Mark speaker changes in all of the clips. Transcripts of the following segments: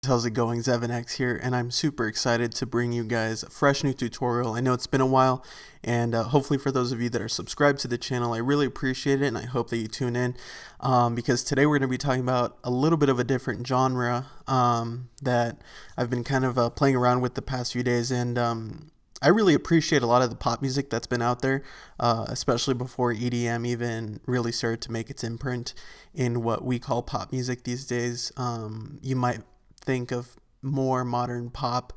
Speaker 1: How's it going? Zevenx here, and I'm super excited to bring you guys a fresh new tutorial. I know it's been a while, and hopefully for those of you that are subscribed to the channel, I really appreciate it, and I hope that you tune in, because today we're going to be talking about a little bit of a different genre that I've been kind of playing around with the past few days, and I really appreciate a lot of the pop music that's been out there, especially before EDM even really started to make its imprint in what we call pop music these days. You might think of more modern pop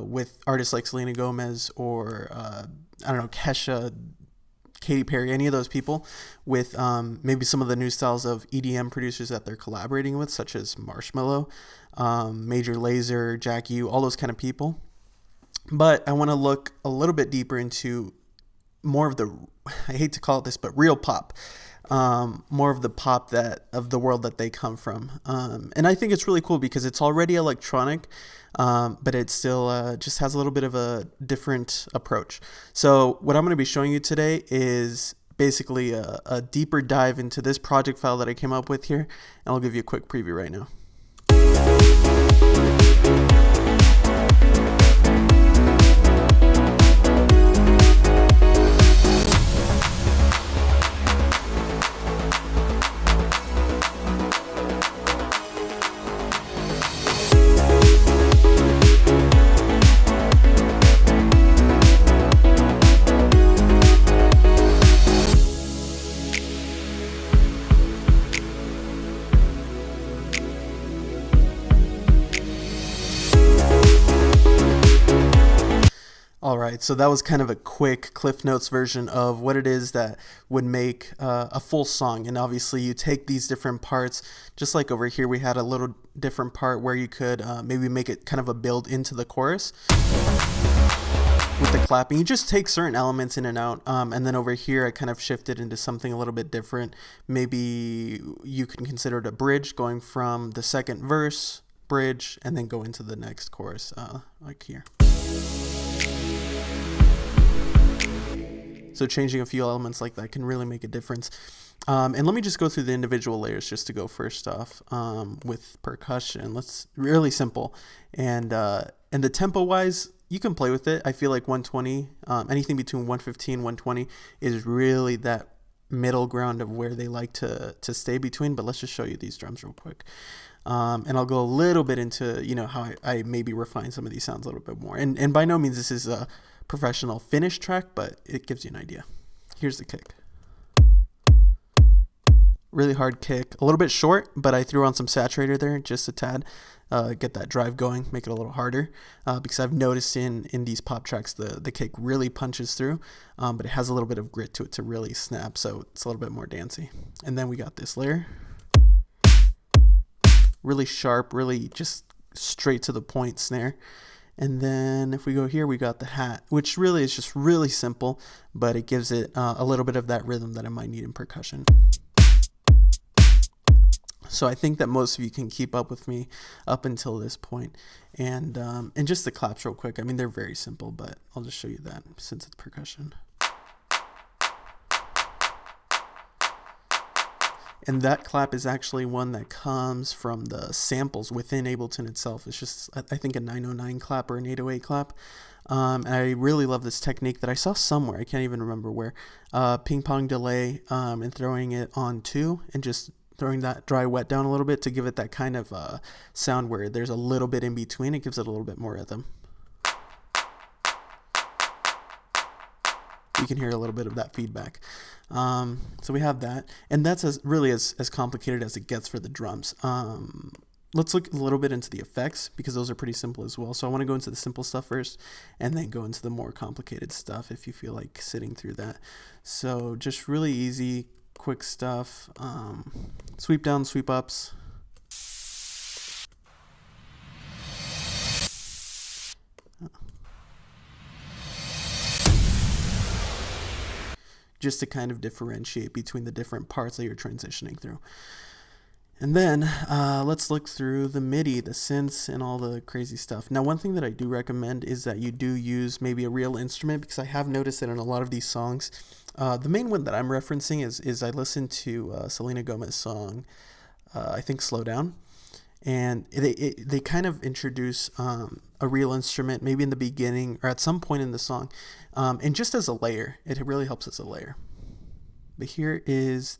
Speaker 1: with artists like Selena Gomez or I don't know, Kesha, Katy Perry, any of those people, with maybe some of the new styles of EDM producers that they're collaborating with, such as Marshmello, Major Lazer, Jack U, all those kind of people. But I want to look a little bit deeper into more of the, I hate to call it this, but real pop. More of the pop that of the world that they come from, and I think it's really cool because it's already electronic, but it still just has a little bit of a different approach. So what I'm going to be showing you today is basically a deeper dive into this project file that I came up with here, and I'll give you a quick preview right now. Alright, so that was kind of a quick Cliff Notes version of what it is that would make a full song. And obviously you take these different parts, just like over here we had a little different part where you could maybe make it kind of a build into the chorus with the clapping. You just take certain elements in and out, and then over here I kind of shifted into something a little bit different. Maybe you can consider it a bridge, going from the second verse, bridge, and then go into the next chorus, like here. So changing a few elements like that can really make a difference. And let me just go through the individual layers just to go first off with percussion. Let's really simple. And the tempo wise, you can play with it. I feel like 120, anything between 115, 120 is really that middle ground of where they like to stay between. But let's just show you these drums real quick. And I'll go a little bit into, you know, how I maybe refine some of these sounds a little bit more. And by no means this is a professional finished track, but it gives you an idea. Here's the kick. Really hard kick, a little bit short, but I threw on some saturator there just a tad, get that drive going, make it a little harder, because I've noticed in these pop tracks the kick really punches through, but it has a little bit of grit to it to really snap, so it's a little bit more dancey. And then we got this layer, really sharp, really just straight to the point snare. And then if we go here, we got the hat, which really is just really simple, but it gives it a little bit of that rhythm that I might need in percussion. So I think that most of you can keep up with me up until this point. And just the claps real quick. I mean, they're very simple, but I'll just show you that since it's percussion. And that clap is actually one that comes from the samples within Ableton itself. It's just, I think, a 909 clap or an 808 clap. And I really love this technique that I saw somewhere. I can't even remember where. Ping pong delay and throwing it on 2 and just throwing that dry wet down a little bit to give it that kind of sound where there's a little bit in between. It gives it a little bit more rhythm. You can hear a little bit of that feedback. So we have that, and that's really as complicated as it gets for the drums. Let's look a little bit into the effects because those are pretty simple as well. So I want to go into the simple stuff first and then go into the more complicated stuff if you feel like sitting through that. So just really easy, quick stuff. Sweep down, sweep ups. Just to kind of differentiate between the different parts that you're transitioning through. And then let's look through the MIDI, the synths, and all the crazy stuff. Now, one thing that I do recommend is that you do use maybe a real instrument, because I have noticed that in a lot of these songs, the main one that I'm referencing is I listened to Selena Gomez's song, I think Slow Down. and they kind of introduce a real instrument, maybe in the beginning or at some point in the song, and just as a layer. It really helps as a layer. But here is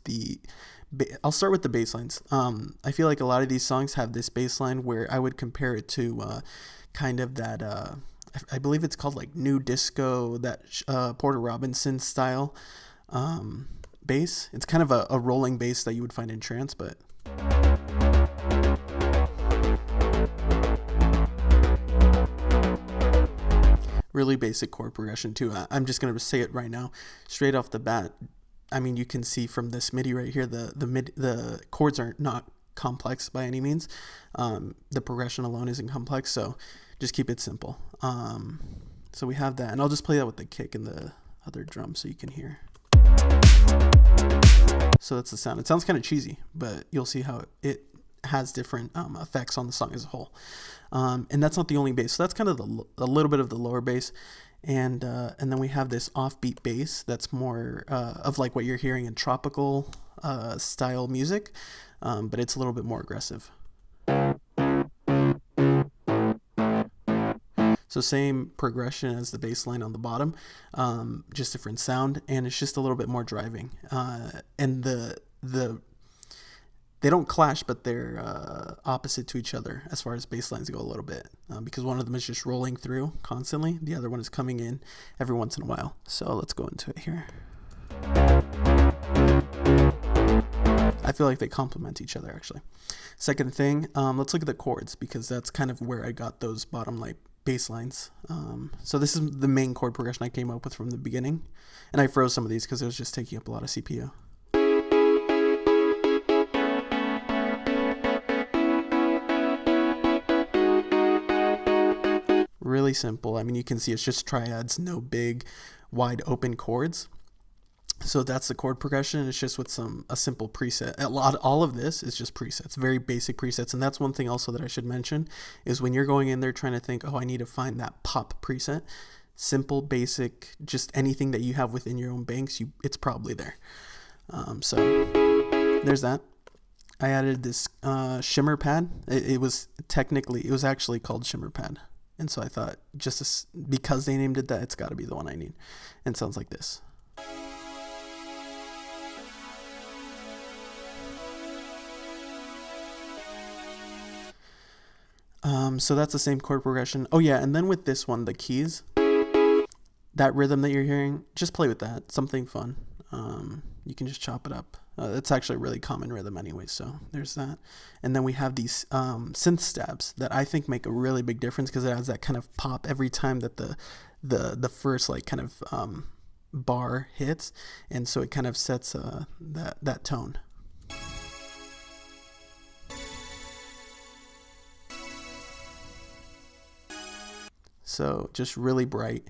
Speaker 1: I'll start with the bass lines. I feel like a lot of these songs have this bass line where I would compare it to kind of that, I believe it's called like new disco, that Porter Robinson style bass. It's kind of a rolling bass that you would find in trance, but really basic chord progression too. I'm just going to say it right now, straight off the bat. I mean, you can see from this MIDI right here, the chords are not complex by any means. The progression alone isn't complex, so just keep it simple. So we have that, and I'll just play that with the kick and the other drum so you can hear. So that's the sound. It sounds kind of cheesy, but you'll see how it has different effects on the song as a whole. And that's not the only bass. So that's kind of a little bit of the lower bass. And then we have this offbeat bass that's more of like what you're hearing in tropical style music, but it's a little bit more aggressive. So same progression as the bass line on the bottom, just different sound, and it's just a little bit more driving. And they don't clash, but they're opposite to each other as far as bass lines go a little bit, because one of them is just rolling through constantly. The other one is coming in every once in a while. So let's go into it here. I feel like they complement each other, actually. Second thing, let's look at the chords, because that's kind of where I got those bottom line bass lines. So this is the main chord progression I came up with from the beginning, and I froze some of these because it was just taking up a lot of CPU. Really simple. I mean, you can see it's just triads, no big wide open chords. So that's the chord progression. It's just with a simple preset. All of this is just presets, very basic presets. And that's one thing also that I should mention is when you're going in there trying to think, oh, I need to find that pop preset, simple, basic, just anything that you have within your own banks, it's probably there. So there's that. I added this shimmer pad. It was actually called shimmer pad. And so I thought because they named it that, it's got to be the one I need. And it sounds like this. So that's the same chord progression. Oh yeah, and then with this one, the keys, that rhythm that you're hearing, just play with that. Something fun. You can just chop it up. It's actually a really common rhythm anyway, so there's that. And then we have these synth stabs that I think make a really big difference because it adds that kind of pop every time that the first like kind of bar hits, and so it kind of sets that tone. So just really bright.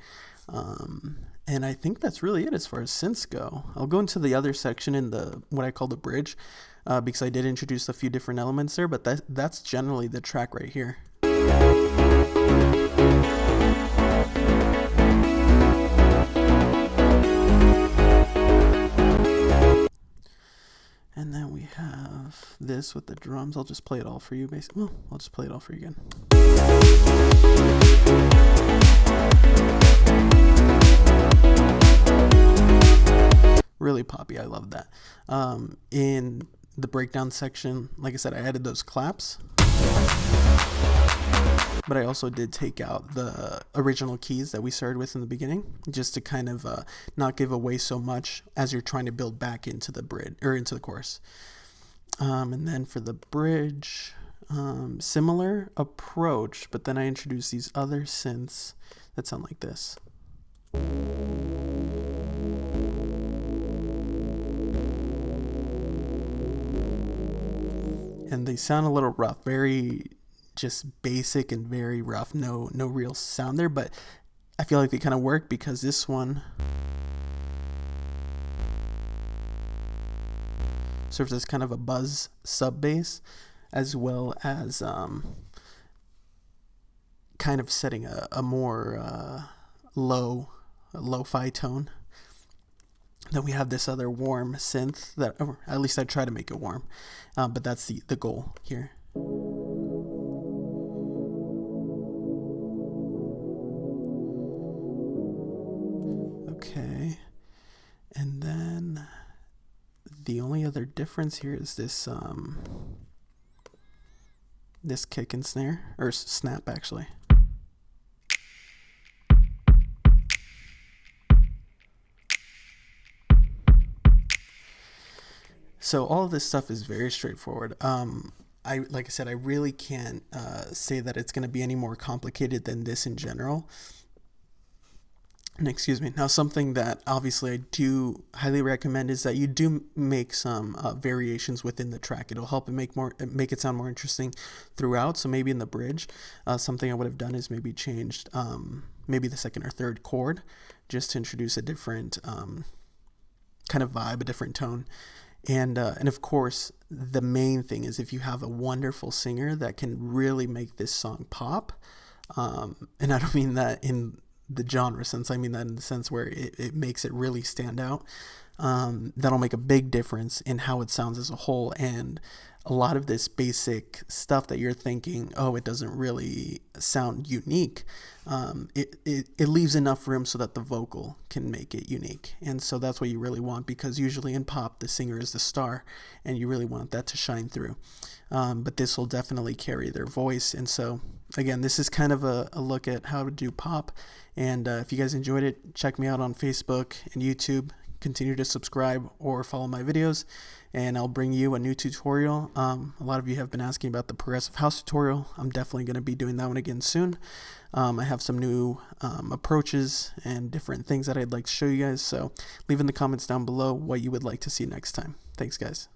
Speaker 1: And I think that's really it as far as synths go. I'll go into the other section in what I call the bridge, because I did introduce a few different elements there, but that's generally the track right here. And then we have this with the drums. I'll just play it all for you, basically. Well, I'll just play it all for you again. Really poppy. I love that. In the breakdown section, like I said, I added those claps, but I also did take out the original keys that we started with in the beginning, just to kind of not give away so much as you're trying to build back into the bridge or into the chorus. And then for the bridge, similar approach, but then I introduced these other synths that sound like this. And they sound a little rough, very just basic and very rough, no real sound there, but I feel like they kind of work because this one serves as kind of a buzz sub bass, as well as kind of setting a more lo-fi tone. Then we have this other warm synth that, or at least I try to make it warm, but that's the goal here. other difference here is this this kick and snare, or snap actually. So all of this stuff is very straightforward. Like I said, I really can't say that it's going to be any more complicated than this in general. And excuse me. Now, something that obviously I do highly recommend is that you do make some variations within the track. It'll help it make it sound more interesting throughout. So maybe in the bridge, something I would have done is maybe changed maybe the second or third chord, just to introduce a different kind of vibe, a different tone. And of course, the main thing is if you have a wonderful singer that can really make this song pop, and I don't mean that in the genre sense, I mean that in the sense where it makes it really stand out, that'll make a big difference in how it sounds as a whole. And a lot of this basic stuff that you're thinking, oh, it doesn't really sound unique, it leaves enough room so that the vocal can make it unique. And so that's what you really want, because usually in pop, the singer is the star, and you really want that to shine through. But this will definitely carry their voice. And so, again, this is kind of a look at how to do pop. And if you guys enjoyed it, check me out on Facebook and YouTube. Continue to subscribe or follow my videos, and I'll bring you a new tutorial. A lot of you have been asking about the progressive house tutorial. I'm definitely going to be doing that one again soon. I have some new approaches and different things that I'd like to show you guys, so leave in the comments down below what you would like to see next time. Thanks, guys.